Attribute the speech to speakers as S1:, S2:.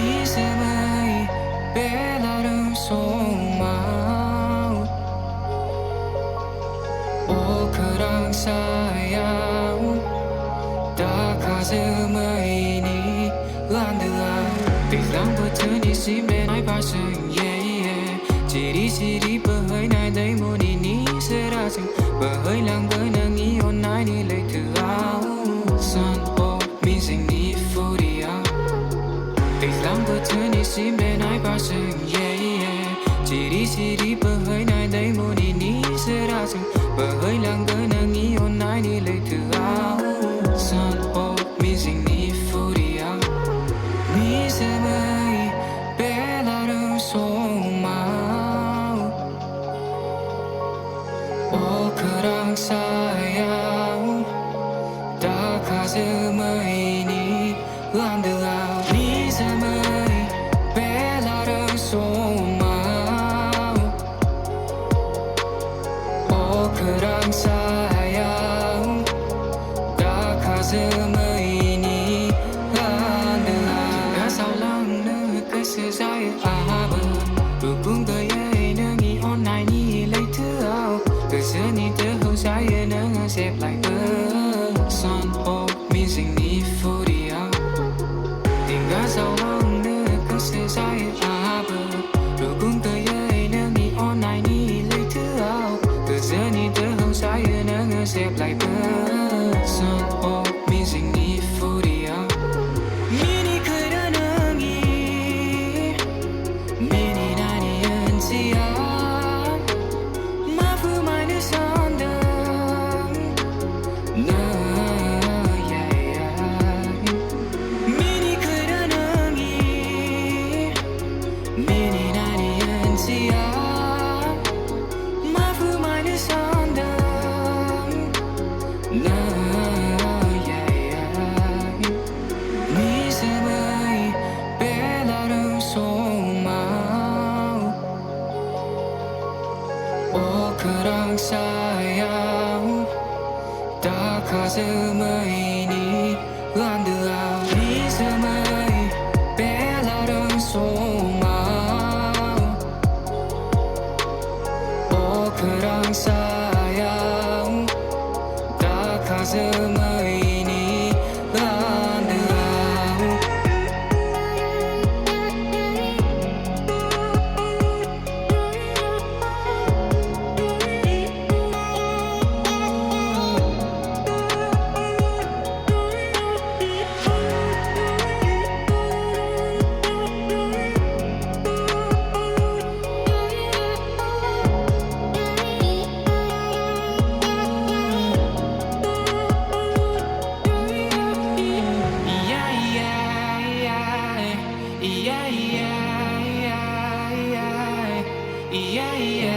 S1: 미세마이 베라름 소마우 오크랑 사야우 다 가슴이니 란드아 비랑부터 니심에 나이 발생 지리 bởi nay đây muốn đi ní sẽ ra chừng bởi làng bởi nàng nghĩ hôm nay đi lấy thứ áo sun ho mi sinh đi phu đi áo tình làng bởi thứ đi xin bên ai bao chừng chỉ đi bởi nay đây muốn đi ní sẽ ra chừng bởi làng bởi nàng nghĩ hôm nay đi lấy thứ áo sun ho mi sinh đi phu đi áo mi sẽ mây bé là đường sông mà 그랑 사야우 다 가슴이니 란드아우 니즈마이 벨라르 소마우 그랑 사야우 다 가슴이니 란드아우 가 sao lắng nữa cái sự dài à bờ ước cũng tới ấy nữa nghĩ hôm nay đi lấy thứ áo từ xưa ni từ hậu trái nắng xếp lại sun ho mi sinh ni phu đi áo tình ga sao lắng nữa cứ sẽ dài à bờ rồi cũng tới ấy nữa nghĩ hôm nay ni lấy thứ áo từ xưa ni từ hậu trái nắng xếp lại sun ho mi sinh ni phu đi áo mini cười đã nắng mini nani ân si áo 그랑 사야우 다 가슴이니 란드아우 미스마이 벨라름 소마우 그랑 사야우 다 가슴이니 란드아우 yeah.